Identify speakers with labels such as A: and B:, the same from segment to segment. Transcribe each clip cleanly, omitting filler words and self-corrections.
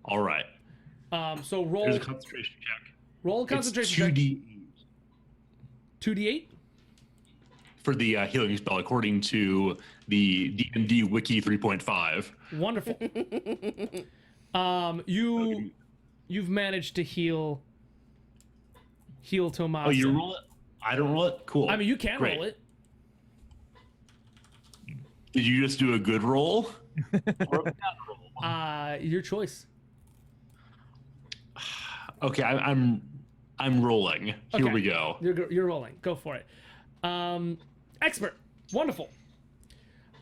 A: All right.
B: So
A: There's a concentration check.
B: roll a
A: It's
B: concentration
A: two
B: check.
A: D
B: 2d8.
A: for the healing spell, according to the D&D Wiki 3.5.
B: Wonderful.
A: Okay.
B: You've managed to heal
A: Oh,
B: Tomasa.
A: you roll it? I don't roll it? Cool.
B: I mean, you can
A: Great.
B: roll it.
A: Did you just do a good roll? Or a bad roll?
B: Your choice.
A: Okay, I'm rolling. Here
B: Okay.
A: we go.
B: You're rolling. Go for it. Expert. Wonderful.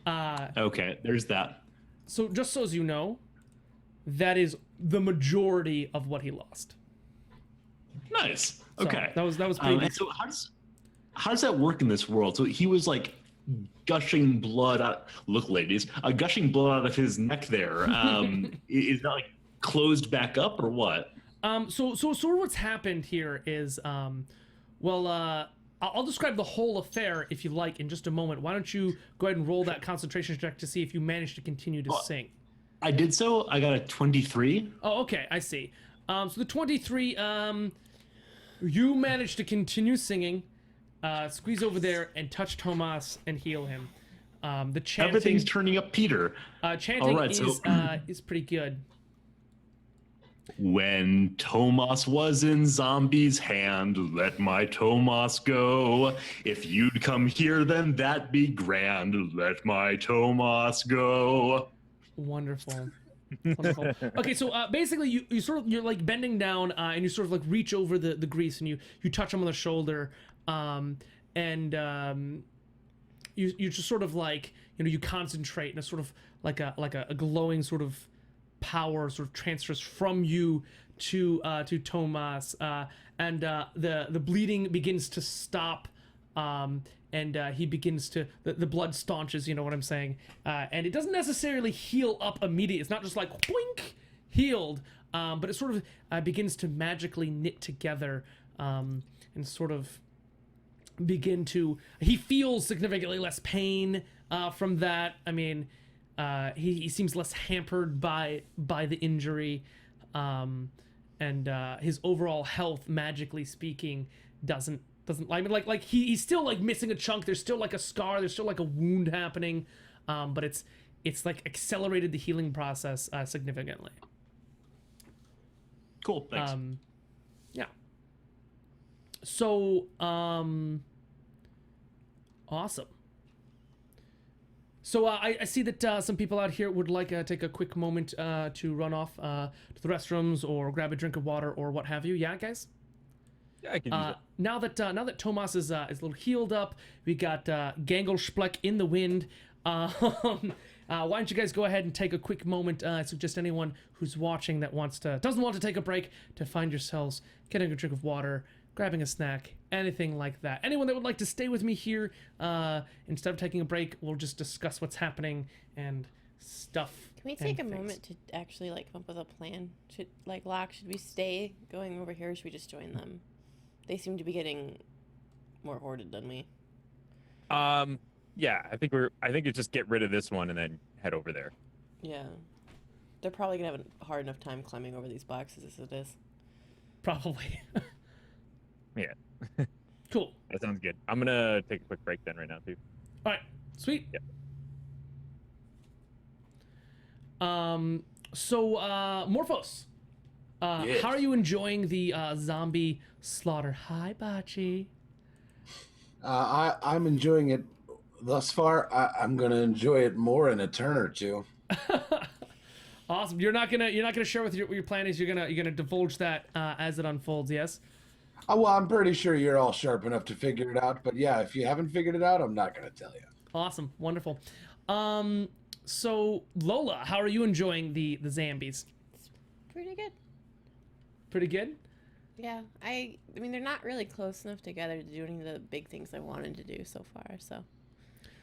A: Okay, there's that.
B: So just so as you know, that is the majority of what he lost.
A: Nice.
B: So
A: Okay.
B: that was pretty
A: and so how does that work in this world? So he was like gushing blood out. Look, ladies, gushing blood out of his neck there. Is that like closed back up or what?
B: So sort of what's happened here is, I'll describe the whole affair if you like in just a moment. Why don't you go ahead and roll that concentration check to see if you manage to continue to sing?
A: I did so. I got a 23.
B: Oh, okay, I see. So the 23, you managed to continue singing, squeeze over there and touch Tomas and heal him. The chanting,
A: Everything's turning up, Peter.
B: Chanting
A: All right,
B: is pretty good.
A: When Tomas was in zombie's hand, let my Tomas go. If you'd come here, then that'd be grand. Let my Tomas go.
B: Wonderful. Wonderful. Okay, so basically you're like bending down and you sort of like reach over the grease and you touch him on the shoulder, and you just sort of like, you concentrate and a sort of like a glowing sort of power sort of transfers from you to Tomas, and the bleeding begins to stop, and he begins to the blood staunches, you know what I'm saying, and it doesn't necessarily heal up immediately. It's not just like boink, healed, but it sort of begins to magically knit together, and sort of begin to, he feels significantly less pain from that. I mean, he seems less hampered by the injury, and his overall health, magically speaking, doesn't I mean, like he's still like missing a chunk. There's still like a scar. There's still like a wound happening, but it's like accelerated the healing process significantly.
A: Cool. Thanks.
B: Yeah. So awesome. So I see that some people out here would like take a quick moment to run off to the restrooms or grab a drink of water or what have you. Yeah, guys.
C: Yeah, I can use it.
B: Now that Tomas is a little healed up, we got Gangelspleck in the wind. Why don't you guys go ahead and take a quick moment? I suggest anyone who's watching that doesn't want to take a break to find yourselves getting a drink of water, grabbing a snack, anything like that. Anyone that would like to stay with me here, instead of taking a break, we'll just discuss what's happening and stuff.
D: Can we take a moment to actually like come up with a plan? Should we stay going over here or should we just join them? They seem to be getting more hoarded than me.
C: Yeah, I think it's just get rid of this one and then head over there.
D: Yeah. They're probably gonna have a hard enough time climbing over these boxes as it is.
B: Probably.
C: Yeah.
B: Cool.
C: That sounds good. I'm gonna take a quick break then right now too.
B: All right. Sweet.
C: Yeah.
B: So Morphos,
E: Yes.
B: how are you enjoying the zombie slaughter? Hi, Bachi.
E: I'm enjoying it thus far. I'm gonna enjoy it more in a turn or two.
B: Awesome. You're not gonna share what your plan is. You're gonna divulge that as it unfolds. Yes.
E: Oh, well, I'm pretty sure you're all sharp enough to figure it out. But yeah, if you haven't figured it out, I'm not gonna tell you.
B: Awesome. Wonderful. So Lola, how are you enjoying the zombies?
D: It's pretty good.
B: Pretty good.
D: Yeah. I mean, they're not really close enough together to do any of the big things I wanted to do so far. So.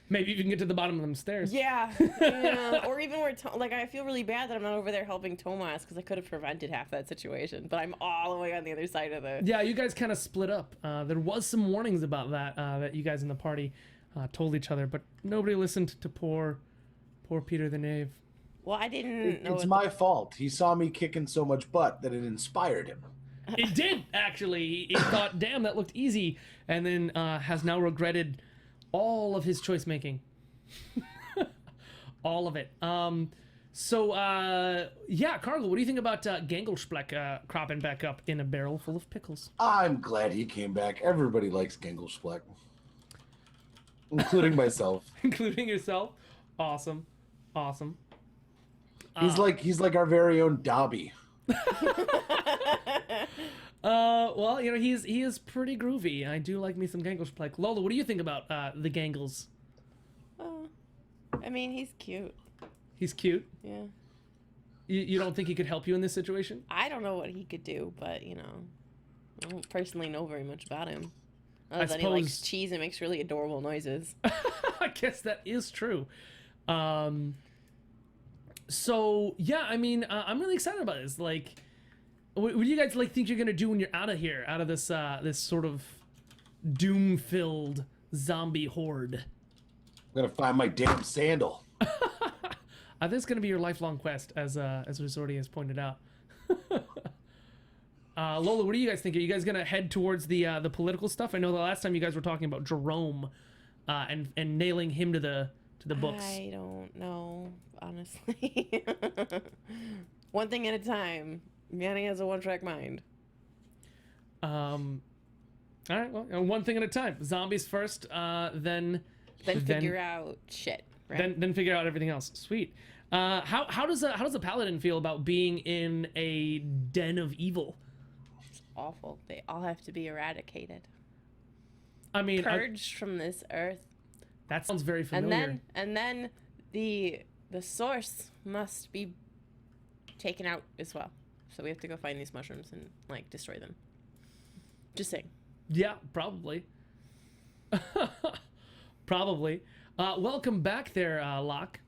B: Maybe you can get to the bottom of them stairs.
D: Yeah. Yeah. Or even where, I feel really bad that I'm not over there helping Tomas because I could have prevented half that situation, but I'm all the way on the other side of the...
B: Yeah, you guys kind of split up. There was some warnings about that, that you guys in the party told each other, but nobody listened to poor Peter the Knave.
D: Well, I didn't know.
E: It's
D: what
E: my fault. He saw me kicking so much butt that it inspired him.
B: It did, actually. He thought, damn, that looked easy, and then has now regretted all of his choice making. All of it. Yeah, Cargill, what do you think about Ganglesplek cropping back up in a barrel full of pickles?
E: I'm glad he came back. Everybody likes Gengelspleck, including myself.
B: Including yourself? Awesome. Awesome.
E: He's like our very own Dobby.
B: Well, you know, he is pretty groovy. I do like me some Ganglesplek. Lola, what do you think about the Gangles?
D: I mean, he's cute.
B: He's cute.
D: Yeah.
B: You don't think he could help you in this situation?
D: I don't know what he could do, but you know, I don't personally know very much about him. Other than he likes cheese and makes really adorable noises.
B: I guess that is true. So yeah, I mean, I'm really excited about this. Like, what do you guys think you're gonna do when you're out of here, out of this this sort of doom-filled zombie horde?
E: I'm gonna find my damn sandal.
B: I think it's gonna be your lifelong quest, as Resorti has pointed out. Lola, what do you guys think? Are you guys gonna head towards the political stuff? I know the last time you guys were talking about Jerome, and nailing him to the books.
D: I don't know, honestly. One thing at a time. Yanni has a one-track mind.
B: All right, well, one thing at a time. Zombies first, then
D: Figure out shit. Right?
B: Then figure out everything else. Sweet. How does a paladin feel about being in a den of evil?
D: It's awful. They all have to be eradicated.
B: I mean,
D: purged from this earth.
B: That sounds very familiar.
D: And then the source must be taken out as well. So we have to go find these mushrooms and like destroy them. Just saying.
B: Yeah, probably. Probably. Welcome back there, Locke.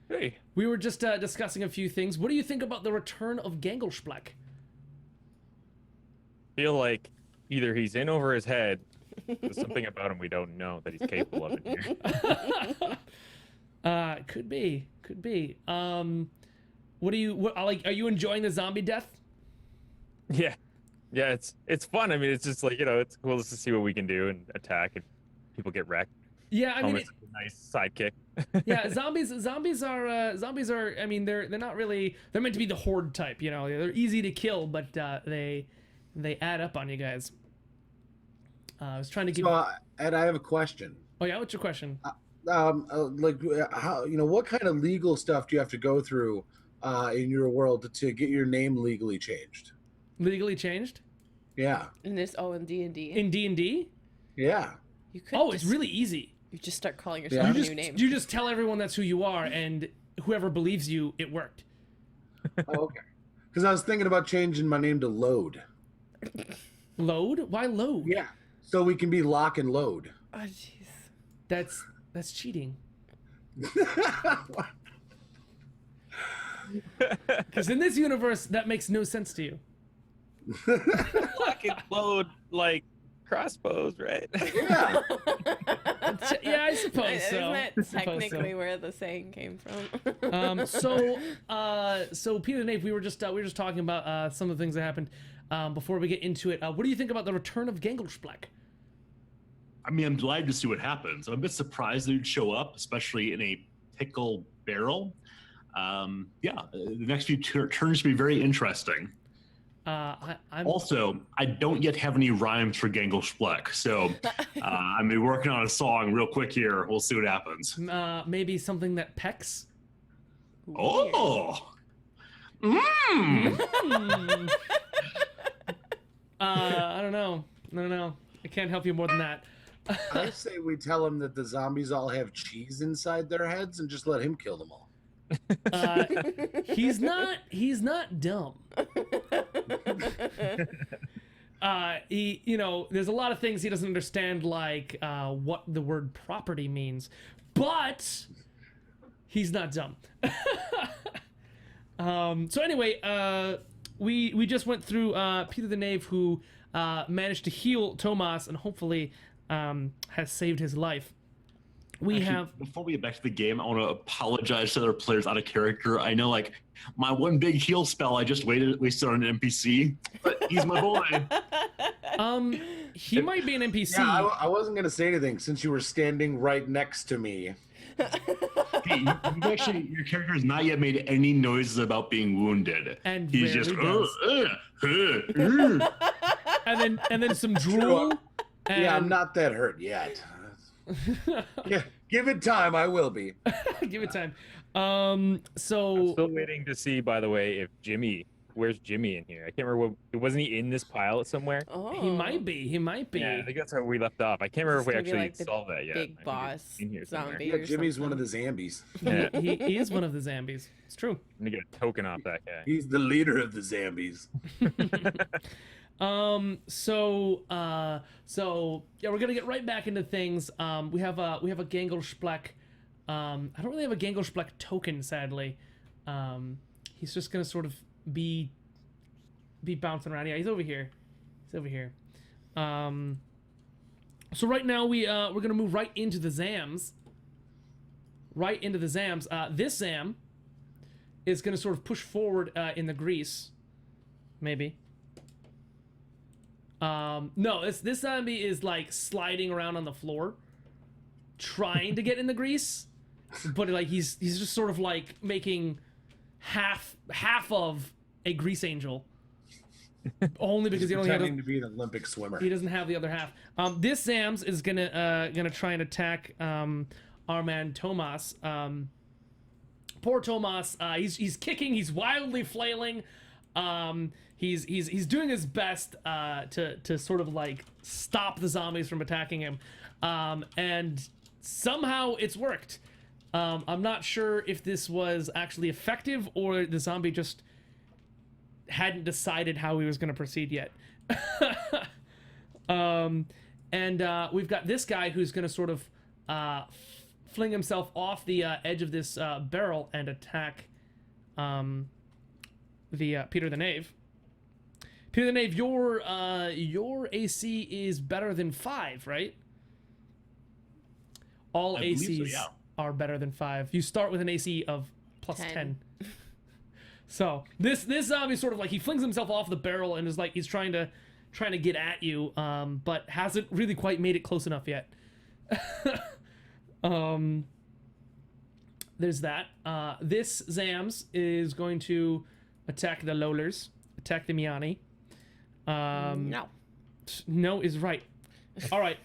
C: Hey.
B: We were just discussing a few things. What do you think about the return of Ganglesplek?
C: Feel like either he's in over his head, there's something about him we don't know that he's capable of in here.
B: Could be. Are you enjoying the zombie death?
C: Yeah, it's fun. I mean, it's just like, you know, it's cool just to see what we can do and attack and people get wrecked.
B: Yeah, I mean,
C: it's a nice sidekick.
B: Yeah, zombies are. I mean, they're not really. They're meant to be the horde type. You know, they're easy to kill, but they add up on you guys. I was trying to give.
E: Ed, I have a question.
B: Oh yeah, what's your question?
E: How, what kind of legal stuff do you have to go through in your world to get your name legally changed?
B: Legally changed?
E: Yeah.
D: In D&D.
B: In D&D?
E: Yeah.
D: You could.
B: It's really easy.
D: You just start calling yourself a new name.
B: You just tell everyone that's who you are, and whoever believes you, it worked.
E: Oh, okay. Because I was thinking about changing my name to Load.
B: Load? Why Load?
E: Yeah. So we can be Lock and Load.
D: Oh, jeez.
B: That's cheating. Because in this universe, that makes no sense to you.
C: Lock and load like crossbows, right?
E: Yeah.
B: Yeah, I suppose so.
D: Isn't that technically where the saying came from?
B: So Peter and Nate, we were just talking about some of the things that happened before we get into it. What do you think about the return of Ganglesplek?
A: I mean, I'm delighted to see what happens. I'm a bit surprised that he'd show up, especially in a pickle barrel. The next few turns to be very interesting. Also, I don't yet have any rhymes for Ganglesplek, so I'm be working on a song real quick here. We'll see what happens.
B: Maybe something that pecks.
A: Oh,
B: I don't know. I can't help you more than that.
E: I say we tell him that the zombies all have cheese inside their heads and just let him kill them all.
B: He's not dumb. There's a lot of things he doesn't understand, like what the word property means, but he's not dumb. So anyway, we just went through Peter the Knave, who managed to heal Tomas and hopefully has saved his life. We
A: Actually,
B: have
A: before we get back to the game, I want to apologize to other players out of character. I know, like, my one big heal spell I just wasted on an NPC, but he's my boy.
B: he might be an NPC.
E: Yeah, I wasn't gonna say anything since you were standing right next to me.
A: Hey, your character has not yet made any noises about being wounded.
B: And
A: He's just
B: and then some drool. And...
E: Yeah, I'm not that hurt yet. Yeah, give it time. I will be.
B: Give it time.
C: I'm
B: So
C: still waiting to see, by the way, if where's Jimmy in here? I can't remember. Wasn't he in this pile somewhere?
D: Oh.
B: he might be. He might be.
C: Yeah, I think that's where we left off. I can't remember if we
D: This is
C: actually
D: gonna be like the
C: solved that yet. I
D: big
C: think
D: boss
C: he's in here somewhere.
D: zombie.
E: Yeah,
D: or
E: Jimmy's one of the
D: something.
E: Zambies.
C: Yeah.
B: He is one of the zombies. It's true.
C: I'm gonna get a token off that guy.
E: He's the leader of the Zambies.
B: So yeah, we're gonna get right back into things. We have a Gangelspleck. I don't really have a Gangelspleck token, sadly. He's just gonna sort of be bouncing around. Yeah, he's over here. He's over here. So right now we're gonna move right into the Zams. Right into the Zams. This Zam is gonna sort of push forward in the grease. Maybe. No, this zombie is like sliding around on the floor, trying to get in the grease, but like he's just sort of like making half of a grease angel, only because he only
E: Pretending to be an Olympic swimmer.
B: he doesn't have the other half. This Zams is gonna try and attack our man Tomas. Poor Tomas. He's kicking. He's wildly flailing. He's doing his best to sort of like stop the zombies from attacking him, and somehow it's worked. I'm not sure if this was actually effective or the zombie just hadn't decided how he was going to proceed yet. We've got this guy who's going to sort of fling himself off the edge of this barrel and attack the Peter the Knave. Peter the Knave, your AC is better than 5, right? All
A: I believe so,
B: ACs
A: yeah.
B: are better than 5. You start with an AC of plus 10.
D: 10.
B: So this zombie sort of like he flings himself off the barrel and is like he's trying to get at you, but hasn't really quite made it close enough yet. There's that. This Zams is going to attack the Lolers, attack the Miani.
D: No.
B: No is right. All right.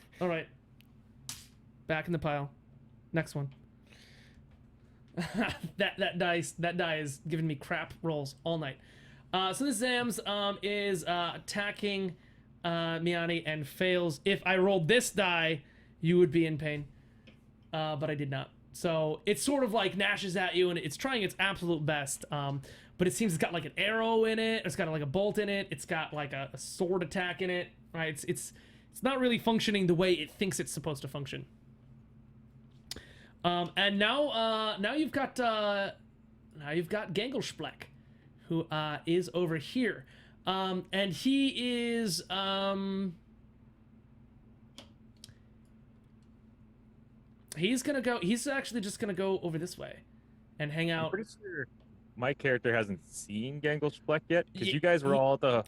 B: Back in the pile. Next one. that die is giving me crap rolls all night. So this Zams is attacking Miani and fails. If I rolled this die, you would be in pain. But I did not. So it sort of like gnashes at you and it's trying its absolute best. But it seems it's got like an arrow in it. It's got like a bolt in it. It's got like a sword attack in it. Right? It's not really functioning the way it thinks it's supposed to function. And now you've got Gangelspleck, who is over here, and he is he's actually just gonna go over this way, and hang
C: I'm
B: out.
C: pretty sure my character hasn't seen Gangelspleck yet because
B: Ye-
C: you guys were all at the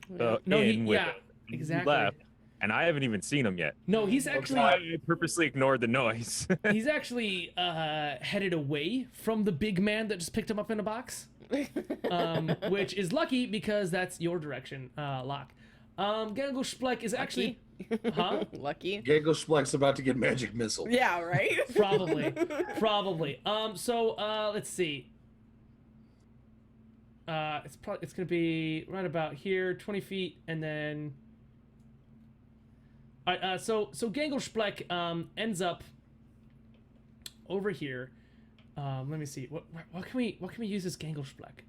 B: No,
C: inn with
B: yeah,
C: you
B: exactly.
C: left, and I haven't even seen him yet.
B: No, he's actually
C: I purposely ignored the noise.
B: he's actually headed away from the big man that just picked him up in a box, which is lucky because that's your direction, Locke. Gangelspleck is actually, huh?
D: Lucky.
E: Gangelspleck's about to get magic missile.
D: Yeah, right?
B: Probably. So let's see. It's gonna be right about here, 20 feet, and then. So Gangelspleck ends up over here. Let me see. What can we use as Gangelspleck?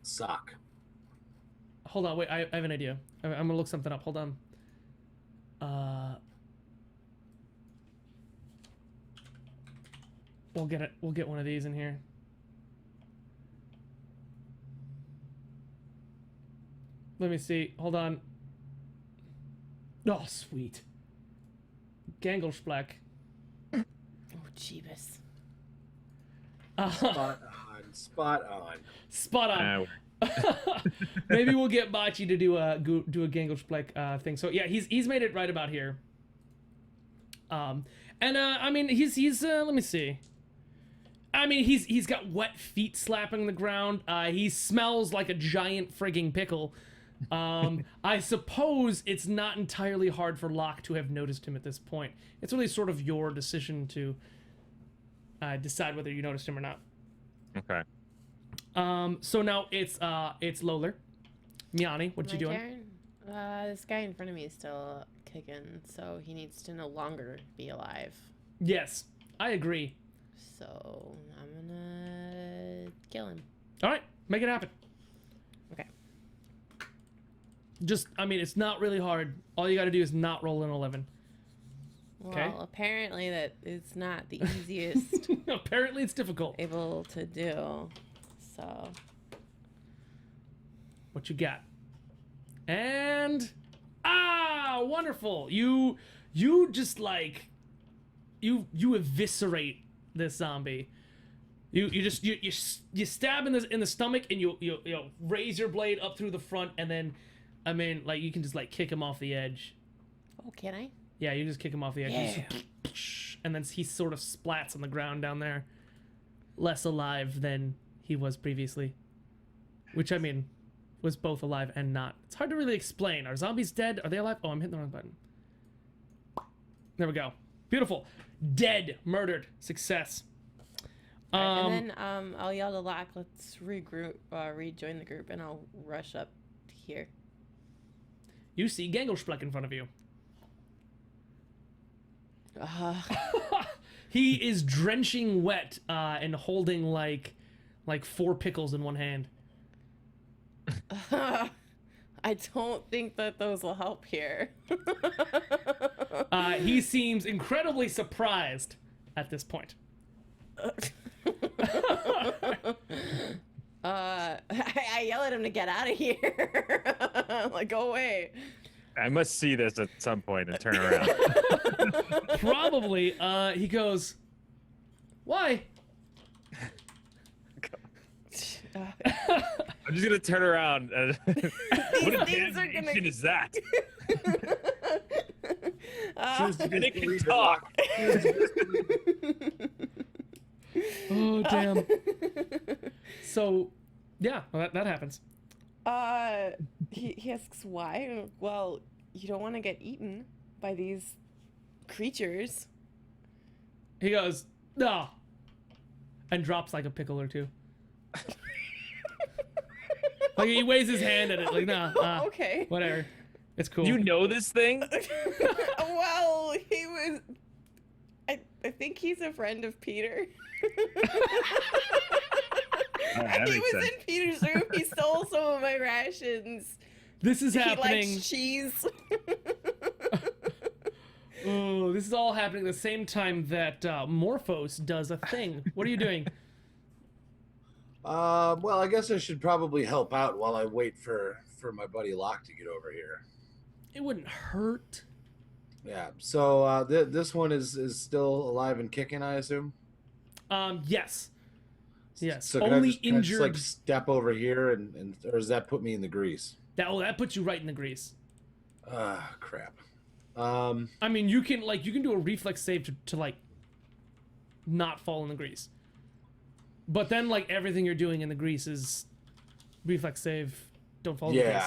E: Sock.
B: Hold on, wait. I have an idea. I'm gonna look something up. Hold on. We'll get it. We'll get one of these in here. Let me see. Hold on. Oh, sweet. Ganglesplack.
D: Oh, Jeebus.
E: Spot on.
B: Spot on. Maybe we'll get Bachi to do a Ganglesplack thing. So yeah, he's made it right about here. I mean he's let me see. I mean he's got wet feet slapping the ground. He smells like a giant frigging pickle. I suppose it's not entirely hard for Locke to have noticed him at this point. It's really sort of your decision to decide whether you noticed him or not.
C: Okay.
B: So now it's Loler. Miani, what you
D: My
B: doing?
D: turn? This guy in front of me is still kicking, so he needs to no longer be alive.
B: Yes, I agree.
D: So I'm gonna kill him.
B: All right, make it happen.
D: Okay.
B: Just, I mean, it's not really hard. All you got to do is not roll an 11. Okay.
D: Well, apparently that it's not the easiest
B: Apparently, it's difficult.
D: able to do. So
B: What you got? And wonderful. You just like you eviscerate this zombie. You stab in the stomach and you raise your blade up through the front, and then I mean like you can just like kick him off the edge.
D: oh, can I?
B: Yeah, you just kick him off the edge.
D: Yeah.
B: And then he sort of splats on the ground down there. Less alive than he was previously. Which, I mean, was both alive and not. It's hard to really explain. Are zombies dead? Are they alive? Oh, I'm hitting the wrong button. There we go. Beautiful. Dead. Murdered. Success.
D: And then I'll yell to Locke, let's regroup, rejoin the group, and I'll rush up here.
B: You see Ganglesplack in front of you. He is drenching wet and holding like 4 pickles in one hand.
D: I don't think that those will help here.
B: He seems incredibly surprised at this point.
D: I yell at him to get out of here. Like, go away.
C: I must see this at some point and turn around.
B: Probably. He goes, why?
C: I'm just gonna turn around. And what
D: things are
C: damnation
D: gonna-
C: is that?
E: And
C: it can talk.
B: Oh, damn. So, yeah, well, that happens.
D: He asks why. Well, you don't want to get eaten by these creatures.
B: He goes, no. And drops like a pickle or two. Like he waves his hand at it, like, nah,
D: Okay.
B: whatever. It's cool.
C: You know this thing?
D: Well, he was. I think he's a friend of Peter.
C: that
D: He
C: makes
D: was
C: sense.
D: in Peter's room. He stole some of my rations.
B: This is
D: He
B: happening.
D: likes cheese.
B: Oh, this is all happening at the same time that Morphos does a thing. What are you doing?
E: Well, I guess I should probably help out while I wait for my buddy Locke to get over here.
B: It wouldn't hurt.
E: Yeah. So this one is still alive and kicking, I assume.
B: Yes. Yes.
E: So can
B: Only
E: I just
B: injured.
E: like step over here and or does that put me in the grease?
B: That puts you right in the grease.
E: Ah, crap.
B: I mean, you can do a reflex save to like not fall in the grease. But then like everything you're doing in the grease is reflex save. Don't fall in the grease.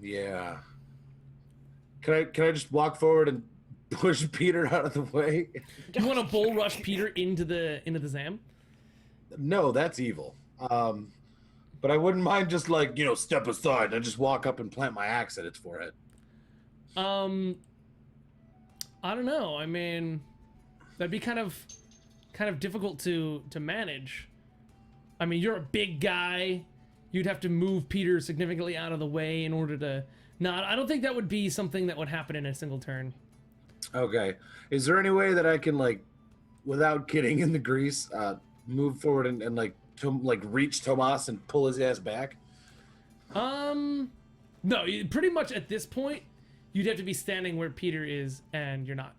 E: Yeah. Can I just walk forward and push Peter out of the way?
B: You want to bull rush Peter into the Zam?
E: No, that's evil. But I wouldn't mind just like, step aside and just walk up and plant my axe at its forehead.
B: I don't know. I mean, that'd be kind of difficult to manage. I mean, you're a big guy. You'd have to move Peter significantly out of the way in order to. No, I don't think that would be something that would happen in a single turn.
E: Okay. Is there any way that I can like, without getting in the grease, move forward and reach Tomas and pull his ass back?
B: No, pretty much at this point, you'd have to be standing where Peter is, and you're not.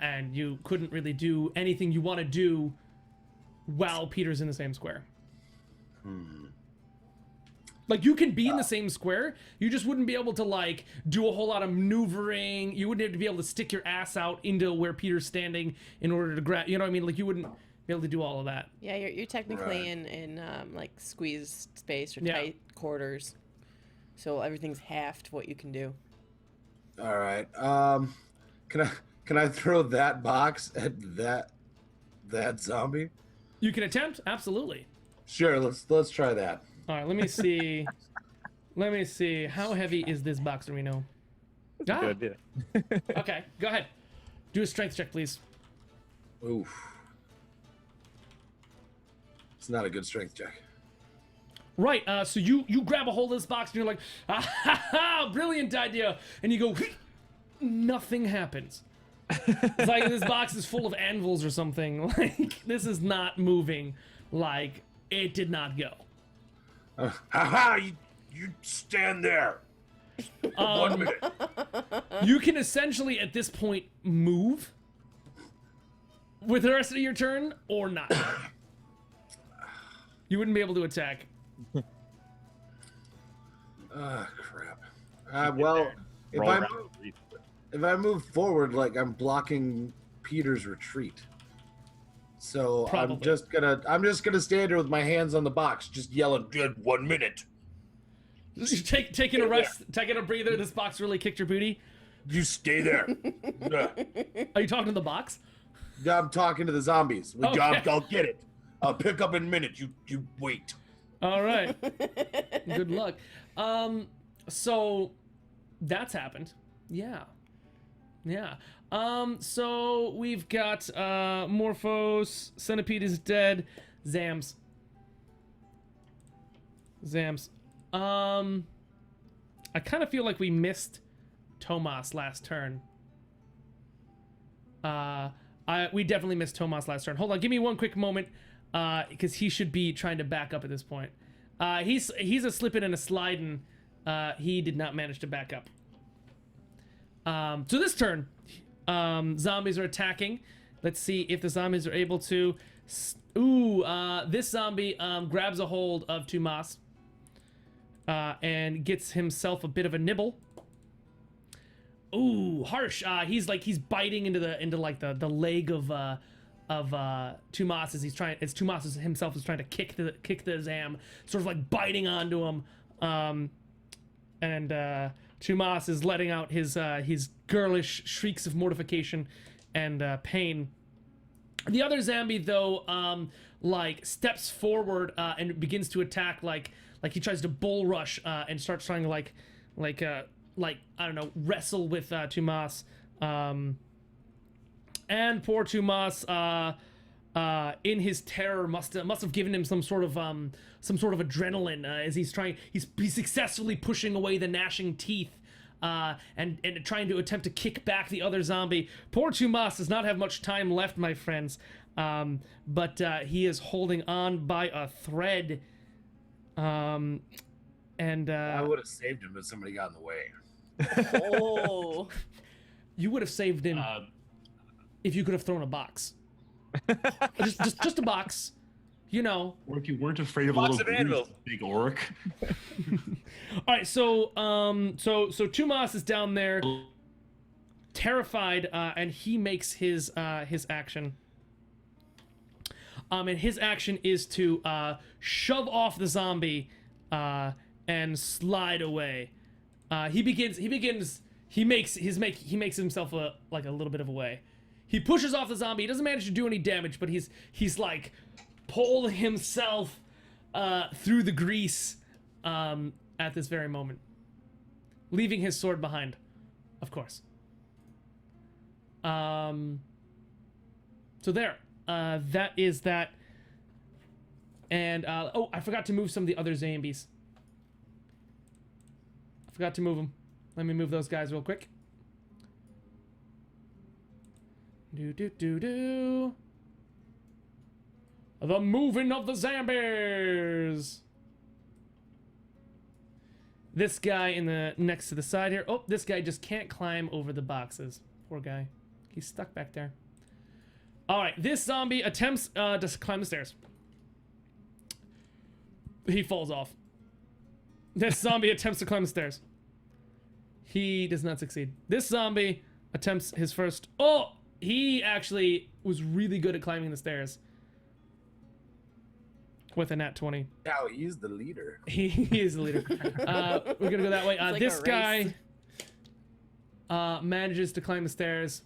B: and you couldn't really do anything you want to do while Peter's in the same square. Like, you can be in the same square, you just wouldn't be able to, like, do a whole lot of maneuvering. You wouldn't be able to stick your ass out into where Peter's standing in order to grab, you know what I mean? Like, you wouldn't be able to do all of that.
D: Yeah, you're technically
E: Right.
D: in like squeezed space or
B: Yeah.
D: tight quarters, so everything's halved what you can do.
E: All right. Can I throw that box at that zombie?
B: You can attempt, absolutely.
E: Sure. Let's try that.
B: All right, let me see. Let me see. How heavy is this box, Reno? Ah,
C: Good idea.
B: okay, go ahead. Do a strength check, please.
E: Oof. It's not a good strength check.
B: Right, so you grab a hold of this box and you're like, ah, ha, ha, brilliant idea. And you go, nothing happens. It's like this box is full of anvils or something. Like, this is not moving. Like, it did not go.
E: Ha! You stand there. 1 minute.
B: You can essentially, at this point, move with the rest of your turn or not. You wouldn't be able to attack.
E: Ah, crap. Well, if
C: Roll
E: I
C: around
E: move,
C: the leaf.
E: if I move forward, like I'm blocking Peter's retreat. So
B: Probably.
E: I'm just gonna stand here with my hands on the box, just yelling, "Good 1 minute."
B: Taking a rest, taking a breather. This box really kicked your booty.
E: You stay there.
B: Are you talking to the box?
E: I'm talking to the zombies.
B: Okay.
E: I'll get it. I'll pick up in a minute. You wait.
B: All right. Good luck. So that's happened. Yeah. Yeah. So we've got Morphos, Centipede is dead, Zams. I kind of feel like we missed Tomas last turn. We definitely missed Tomas last turn. Hold on, give me one quick moment, because he should be trying to back up at this point. He's a slipping and a sliding. He did not manage to back up. So this turn, zombies are attacking. Let's see if the zombies are able to. This zombie grabs a hold of Tomas and gets himself a bit of a nibble. Ooh, harsh. He's biting into the leg of Tomas as Tomas himself is trying to kick the Zam, sort of like biting onto him. And Tomas is letting out his girlish shrieks of mortification and pain. The other zombie, though, steps forward and begins to attack, like he tries to bull rush and starts trying to I don't know, wrestle with Tomas. And poor Tomas, in his terror, must have given him some sort of adrenaline as he's successfully pushing away the gnashing teeth. And trying to attempt to kick back the other zombie. Poor Tomas does not have much time left, my friends. But he is holding on by a thread. I
E: would have saved him if somebody got in the way.
D: Oh.
B: You would have saved him if you could have thrown a box. just a box. You know.
A: Or if you weren't afraid of a
C: Box
A: little
C: of anvils.
A: big orc.
B: All right, so Tomas is down there, terrified, and he makes his action. And his action is to shove off the zombie and slide away. He makes himself a little bit of a way. He pushes off the zombie. He doesn't manage to do any damage, but he's like pulled himself through the grease at this very moment, leaving his sword behind, of course. So there, that is that. And I forgot to move some of the other zombies. I forgot to move them. Let me move those guys real quick. The moving of the zombies. This guy in the next to the side here. Oh, this guy just can't climb over the boxes. Poor guy. He's stuck back there. All right, this zombie attempts to climb the stairs. He falls off. This zombie attempts to climb the stairs. He does not succeed. This zombie attempts his first... Oh! He actually was really good at climbing the stairs. With a nat 20.
E: Now he's the leader.
B: He is the leader. We're gonna go that way.
D: It's like
B: This
D: a
B: guy
D: race.
B: manages to climb the stairs.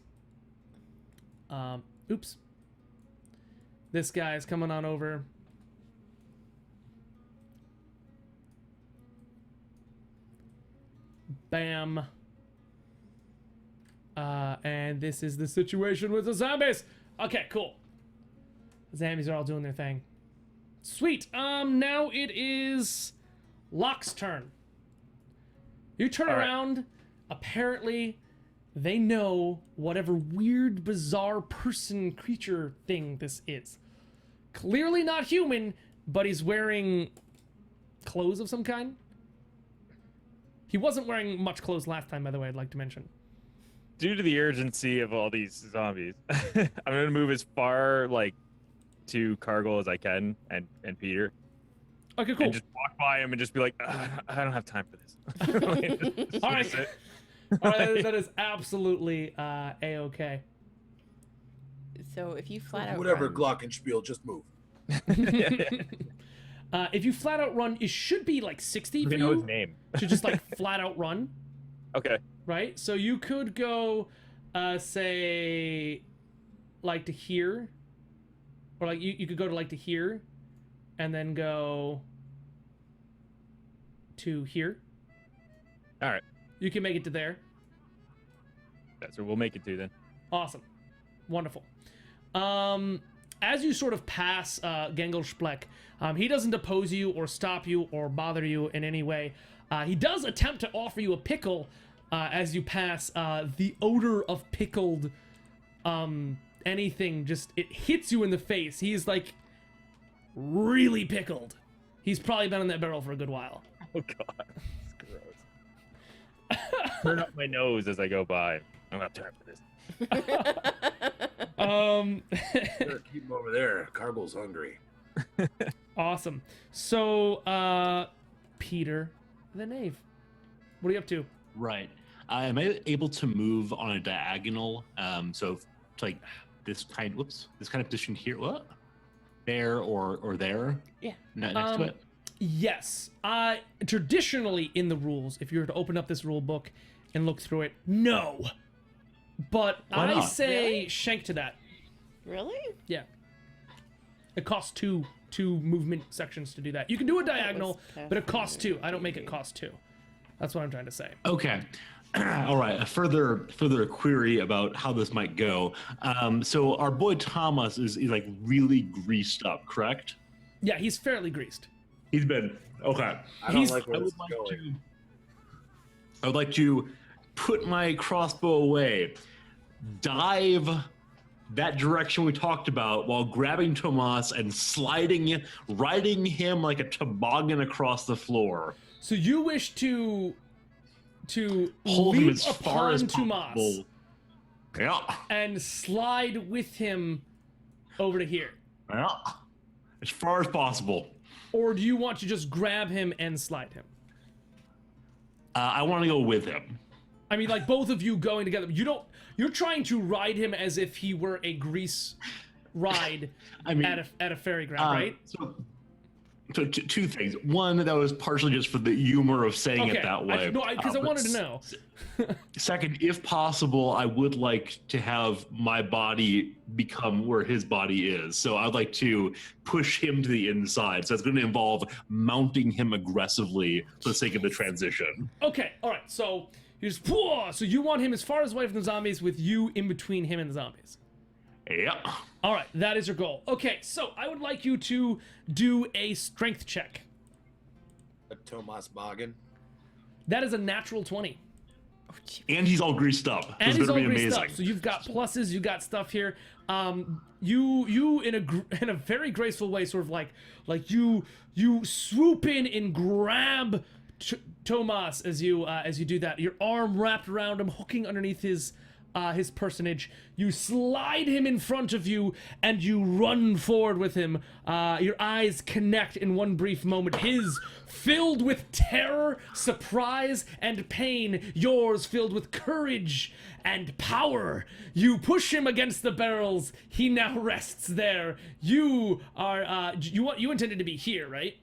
B: Oops. This guy is coming on over. Bam. And this is the situation with the zombies. Okay, cool. The zombies are all doing their thing. Sweet. Now it is Locke's turn. You turn
C: All right.
B: around. Apparently, they know whatever weird, bizarre person, creature thing this is. Clearly not human, but he's wearing clothes of some kind. He wasn't wearing much clothes last time, by the way, I'd like to mention.
C: Due to the urgency of all these zombies, I'm gonna move as far like to Cargill as I can and Peter.
B: Okay, cool.
C: And just walk by him and just be like, I don't have time for this. Like, just
B: All right.
C: sit.
B: All right, that is absolutely A-okay.
D: So if you flat out
E: Whatever,
D: run,
E: Glockenspiel, just move.
B: If you flat out run, it should be like 60 for
C: We know his
B: you.
C: name.
B: To just like flat out run,
C: Okay.
B: right? So you could go, say, like to here. Or like you could go to like to here. And then go to here.
C: All right.
B: You can make it to there.
C: That's what we'll make it to then.
B: Awesome. Wonderful. As you sort of pass Gengelspleck, he doesn't oppose you or stop you or bother you in any way. He does attempt to offer you a pickle as you pass. The odor of pickled anything just, it hits you in the face. He's like really pickled. He's probably been in that barrel for a good while.
C: Oh god. It's gross. Turn up my nose as I go by. I don't have time for this.
E: Better keep him over there. Cargill's hungry.
B: Awesome. So, Peter the Knave, what are you up to?
A: Right. Am I able to move on a diagonal? So to like this kind. Whoops. This kind of position here. What? There or there?
D: Yeah.
A: Next to it.
B: Yes. Traditionally in the rules, if you were to open up this rule book and look through it, no. But
A: Why
B: I
A: not?
B: say
D: Really?
B: shank to that.
D: really?
B: Yeah. It costs two movement sections to do that. You can do a diagonal, but it costs two. I don't make it cost two. That's what I'm trying to say.
A: Okay. All right. A further query about how this might go. So our boy Thomas is like really greased up, correct?
B: Yeah, he's fairly greased.
A: He's been okay.
E: I don't
B: He's-
E: like where
A: I
E: this
A: would
E: is
A: like
E: going.
A: I would like to put my crossbow away, dive that direction we talked about while grabbing Tomas and riding him like a toboggan across the floor.
B: So you wish to
A: Hold him
B: leap
A: as far as
B: upon Tomas
A: possible. Yeah.
B: and slide with him over to here.
A: Yeah. As far as possible.
B: Or do you want to just grab him and slide him?
A: I want to go with him.
B: I mean, like both of you going together. You're trying to ride him as if he were a grease ride
A: I mean,
B: at a fairy ground, right?
A: So two things. One, that was partially just for the humor of saying it that way.
B: Because I
A: but
B: wanted to know.
A: Second, if possible, I would like to have my body become where his body is. So I'd like to push him to the inside. So it's going to involve mounting him aggressively for the sake of the transition.
B: Okay, all right. So so you want him as far away from the zombies with you in between him and the zombies.
A: Yep.
B: All right, that is your goal. Okay, so I would like you to do a strength check.
E: A Tomas Boggin.
B: That is a natural 20.
A: And he's all greased up.
B: And
A: This
B: he's
A: better
B: all
A: be
B: greased
A: amazing.
B: up. So you've got pluses, you got stuff here. You in a very graceful way, sort of like you swoop in and grab Tomas as you do that. Your arm wrapped around him, hooking underneath his his personage. You slide him in front of you, and you run forward with him. Your eyes connect in one brief moment. His filled with terror, surprise, and pain. Yours filled with courage and power. You push him against the barrels. He now rests there. You are, you intended to be here, right?